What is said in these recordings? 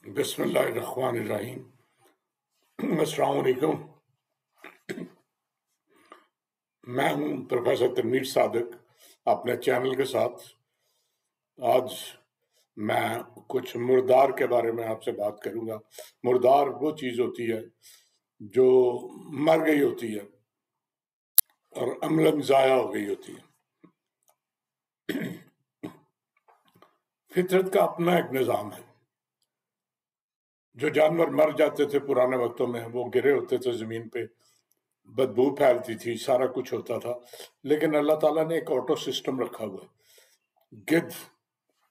بسم اللہ الرحمن الرحیم۔ السلام علیکم۔ میں ہوں پروفیسر تنویر صادق اپنے چینل کے ساتھ۔ آج میں کچھ مردار کے بارے میں آپ سے بات کروں گا۔ مردار وہ چیز ہوتی ہے جو مر گئی ہوتی ہے اور عملاً ضائع ہو گئی ہوتی ہے۔ فطرت کا اپنا ایک نظام ہے۔ جو جانور مر جاتے تھے پرانے وقتوں میں، وہ گرے ہوتے تھے زمین پہ، بدبو پھیلتی تھی، سارا کچھ ہوتا تھا، لیکن اللہ تعالیٰ نے ایک آٹو سسٹم رکھا ہوا ہے۔ گدھ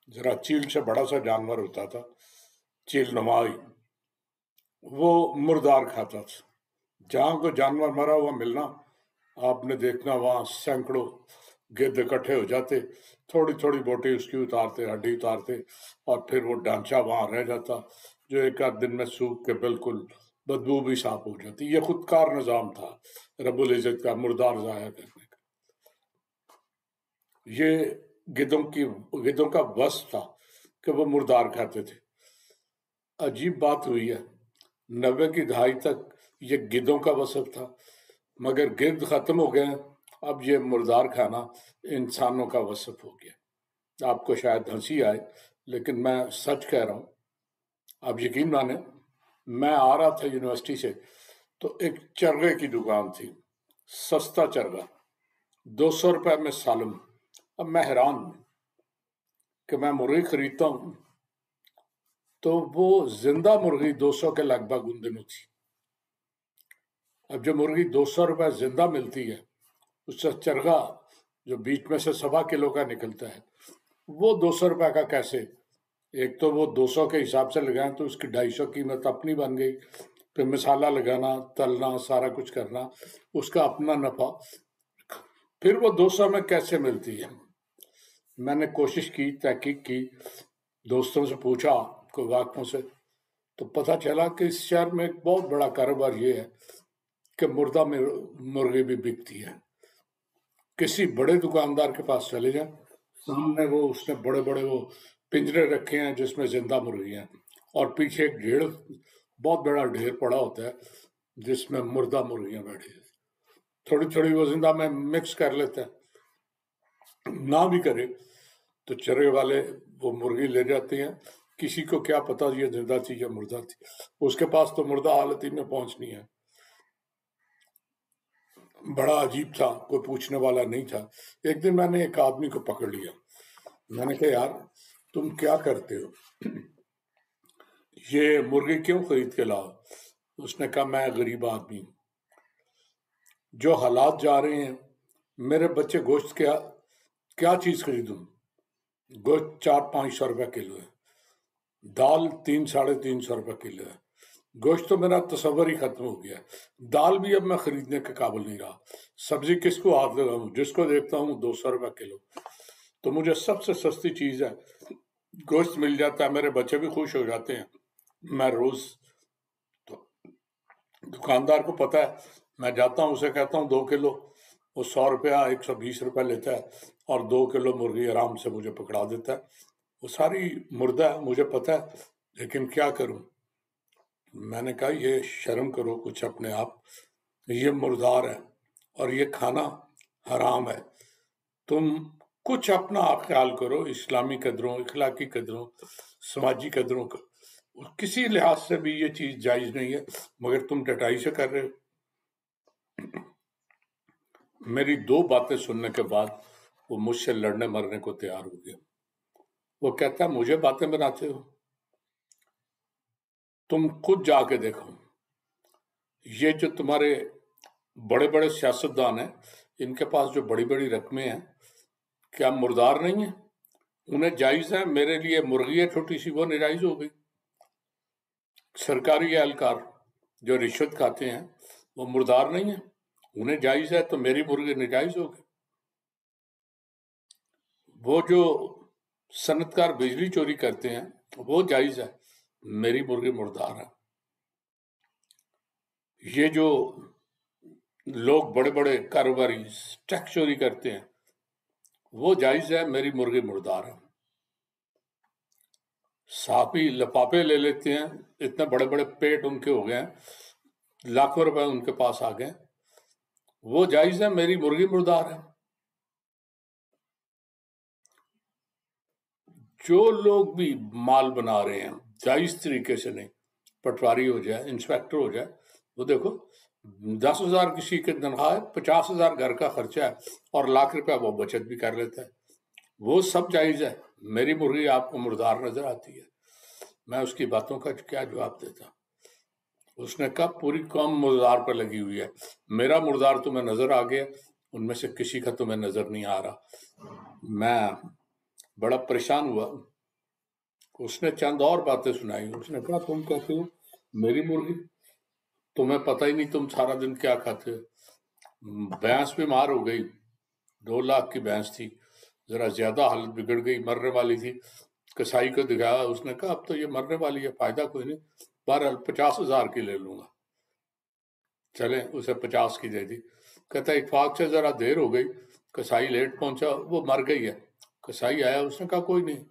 ذرا چیل سے بڑا سا جانور ہوتا تھا، چیل نمائی، وہ مردار کھاتا تھا۔ جہاں کوئی جانور مرا ہوا ملنا، آپ نے دیکھنا وہاں سینکڑوں گدھ اکٹھے ہو جاتے، تھوڑی تھوڑی بوٹی اس کی اتارتے، ہڈی اتارتے، اور پھر وہ ڈھانچہ وہاں رہ جاتا جو ایک آدھ دن میں سوکھ کے بالکل بدبو بھی صاف ہو جاتی۔ یہ خودکار نظام تھا رب العزت کا مردار ضائع کرنے کا۔ یہ گدھوں کا وصف تھا کہ وہ مردار کھاتے تھے۔ عجیب بات ہوئی ہے، 90 کی دہائی تک یہ گدھوں کا وصف تھا، مگر گدھ ختم ہو گئے، اب یہ مردار کھانا انسانوں کا وصف ہو گیا۔ آپ کو شاید ہنسی آئے، لیکن میں سچ کہہ رہا ہوں۔ آپ یقین مانیں، میں آ رہا تھا یونیورسٹی سے تو ایک چرگے کی دکان تھی، سستا چرگا، 200 روپے میں سالم۔ اب میں حیران ہوں کہ میں مرغی خریدتا ہوں تو وہ زندہ مرغی 200 کے لگ بھگ ان دنوں تھی۔ اب جو مرغی 200 روپے زندہ ملتی ہے، اس سے چرگا جو بیچ میں سے 1.25 کلو کا نکلتا ہے، وہ 200 روپے کا کیسے؟ ایک تو وہ 200 کے حساب سے لگائیں تو اس کی 250 قیمت اپنی بن گئی، پھر مسالہ لگانا، تلنا، سارا کچھ کرنا، اس کا اپنا نفع، پھر وہ 200 میں کیسے ملتی ہے؟ میں نے کوشش کی، تحقیق کی، دوستوں سے پوچھا، کوئی واقفوں سے، تو پتہ چلا کہ اس شہر میں ایک بہت بڑا کاروبار یہ ہے کہ مردہ مرغی بھی بکتی ہے۔ کسی بڑے دکاندار کے پاس چلے جائیں، سامنے وہ اس نے بڑے بڑے وہ پنجرے رکھے ہیں جس میں زندہ مرغی ہیں، اور پیچھے ایک ڈھیر، بہت بڑا ڈھیر پڑا ہوتا ہے جس میں مردہ مرغیاں بیٹھی ہیں۔ تھوڑی تھوڑی وہ زندہ میں مکس کر لیتا ہے، نہ بھی کرے تو چرے والے وہ مرغی لے جاتے ہیں۔ کسی کو کیا پتا یہ زندہ تھی یا مردہ تھی، اس کے پاس تو مردہ حالت ہی میں پہنچنی ہے۔ بڑا عجیب تھا، کوئی پوچھنے والا نہیں تھا۔ ایک دن میں نے ایک آدمی کو پکڑ لیا، میں نے کہا یار تم کیا کرتے ہو، یہ مرغی کیوں خرید کے لاؤ؟ اس نے کہا میں غریب آدمی ہوں، جو حالات جا رہے ہیں، میرے بچے گوشت کیا چیز خریدوں؟ گوشت 400-500 روپے کلو ہے، دال 300-350 روپے کلو ہے، گوشت تو میرا تصور ہی ختم ہو گیا، دال بھی اب میں خریدنے کے قابل نہیں رہا، سبزی کس کو ہاتھ لگاؤں؟ جس کو دیکھتا ہوں 200 روپے کلو۔ تو مجھے سب سے سستی چیز ہے، گوشت مل جاتا ہے، میرے بچے بھی خوش ہو جاتے ہیں۔ میں روز تو دکاندار کو پتا ہے، میں جاتا ہوں، اسے کہتا ہوں 2 کلو، وہ 100 روپیہ 120 روپے لیتا ہے، اور 2 کلو مرغی آرام سے مجھے پکڑا دیتا ہے۔ وہ ساری مردہ ہے، مجھے پتا ہے، لیکن کیا کروں؟ میں نے کہا یہ شرم کرو کچھ اپنے آپ، یہ مردار ہے اور یہ کھانا حرام ہے، تم کچھ اپنا خیال کرو، اسلامی قدروں، اخلاقی قدروں، سماجی قدروں کا، کسی لحاظ سے بھی یہ چیز جائز نہیں ہے، مگر تم ڈٹائی سے کر رہے ہو۔ میری 2 باتیں سننے کے بعد وہ مجھ سے لڑنے مرنے کو تیار ہو گیا۔ وہ کہتا ہے مجھے باتیں بناتے ہو، تم خود جا کے دیکھو، یہ جو تمہارے بڑے بڑے سیاستدان ہیں، ان کے پاس جو بڑی بڑی رقمیں ہیں، کیا مردار نہیں ہیں؟ انہیں جائز ہے، میرے لیے مرغی ہے چھوٹی سی، وہ ناجائز ہو گئی۔ سرکاری اہلکار جو رشوت کھاتے ہیں وہ مردار نہیں ہیں، انہیں جائز ہے، تو میری مرغی ناجائز ہو گئی۔ وہ جو صنعتکار بجلی چوری کرتے ہیں وہ جائز ہے، میری مرغی مردار ہے۔ یہ جو لوگ بڑے بڑے کاروباری ٹیکس چوری کرتے ہیں وہ جائز ہے، میری مرغی مردار ہے۔ صحافی لفافے لے لیتے ہیں، اتنے بڑے بڑے پیٹ ان کے ہو گئے ہیں، لاکھوں روپے ان کے پاس آ گئے، وہ جائز ہے، میری مرغی مردار ہے۔ جو لوگ بھی مال بنا رہے ہیں جائز طریقے سے نہیں، پٹواری ہو جائے، انسپیکٹر ہو جائے، وہ دیکھو 10,000 کسی کے تنخواہ ہے، 50,000 گھر کا خرچہ ہے اور لاکھ روپیہ وہ بچت بھی کر لیتا ہے، وہ سب جائز ہے۔ میری مرغی آپ کو مردار نظر آتی ہے، میں اس کی باتوں کا کیا جواب دیتا؟ اس نے کہا پوری قوم مردار پر لگی ہوئی ہے، میرا مردار تمہیں نظر آ گیا، ان میں سے کسی کا تمہیں نظر نہیں آ رہا۔ میں بڑا پریشان ہوا۔ اس نے چند اور باتیں سنائی، اس نے کہا تم کہتے ہو میری مرغی، تمہیں پتہ ہی نہیں تم سارا دن کیا کھاتے ہو۔ بھینس بیمار ہو گئی، 2 لاکھ کی بھینس تھی، ذرا زیادہ حالت بگڑ گئی، مرنے والی تھی، کسائی کو دکھایا، اس نے کہا اب تو یہ مرنے والی ہے، فائدہ کوئی نہیں، بہرحال 50,000 کی لے لوں گا۔ چلیں، اسے 50 کی دے دی۔ کہتا اتفاق سے ذرا دیر ہو گئی، کسائی لیٹ پہنچا، وہ مر گئی ہے۔ کسائی آیا، اس نے کہا کوئی نہیں،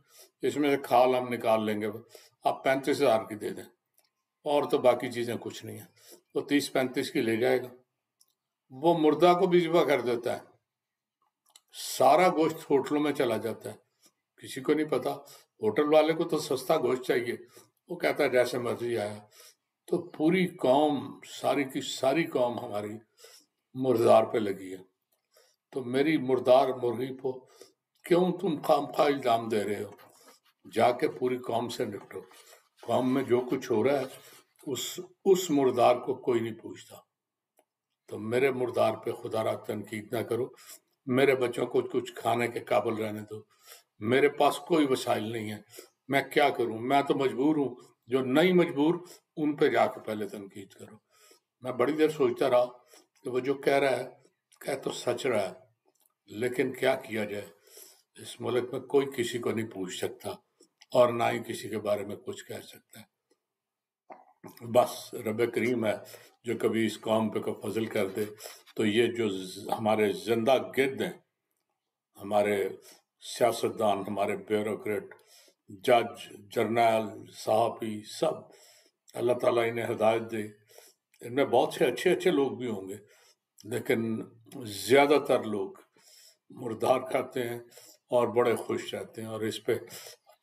اس میں سے کھال ہم نکال لیں گے، آپ 35,000 کی دے دیں، اور تو باقی چیزیں کچھ نہیں ہیں۔ وہ 30-35 کی لے جائے گا۔ وہ مردہ کو بھی ذبح کر دیتا ہے، سارا گوشت ہوٹلوں میں چلا جاتا ہے، کسی کو نہیں پتا۔ ہوٹل والے کو تو سستا گوشت چاہیے، وہ کہتا ہے جیسے مرضی آیا۔ تو پوری قوم، ساری کی ساری قوم ہماری مردار پہ لگی ہے۔ تو میری مردار مرغی کو کیوں تم خواہ الزام دے رہے ہو؟ جا کے پوری قوم سے نپٹو۔ قوم میں جو کچھ ہو رہا ہے اس مردار کو کوئی نہیں پوچھتا۔ تو میرے مردار پہ خدا را تنقید نہ کرو، میرے بچوں کو کچھ کھانے کے قابل رہنے دو۔ میرے پاس کوئی وسائل نہیں ہے، میں کیا کروں؟ میں تو مجبور ہوں، جو نہیں مجبور ان پہ جا کے پہلے تنقید کرو۔ میں بڑی دیر سوچتا رہا کہ وہ جو کہہ رہا ہے کہہ تو سچ رہا ہے، لیکن کیا کیا جائے؟ اس ملک میں کوئی کسی کو نہیں پوچھ سکتا اور نہ ہی کسی کے بارے میں کچھ کہہ سکتا ہے۔ بس رب کریم ہے جو کبھی اس قوم پہ کوئی فضل کر دے، تو یہ جو ہمارے زندہ گرد ہیں، ہمارے سیاستدان، ہمارے بیوروکریٹ، جج، جرنیل، صحافی، سب اللہ تعالیٰ انہیں ہدایت دے۔ ان میں بہت سے اچھے لوگ بھی ہوں گے، لیکن زیادہ تر لوگ مردار کھاتے ہیں اور بڑے خوش رہتے ہیں، اور اس پہ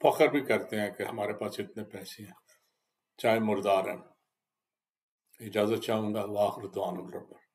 فخر بھی کرتے ہیں کہ ہمارے پاس اتنے پیسے ہیں، چاہے مردار ہیں۔ اجازت چاہوں گا، وآخر دعوانا الحمد للہ۔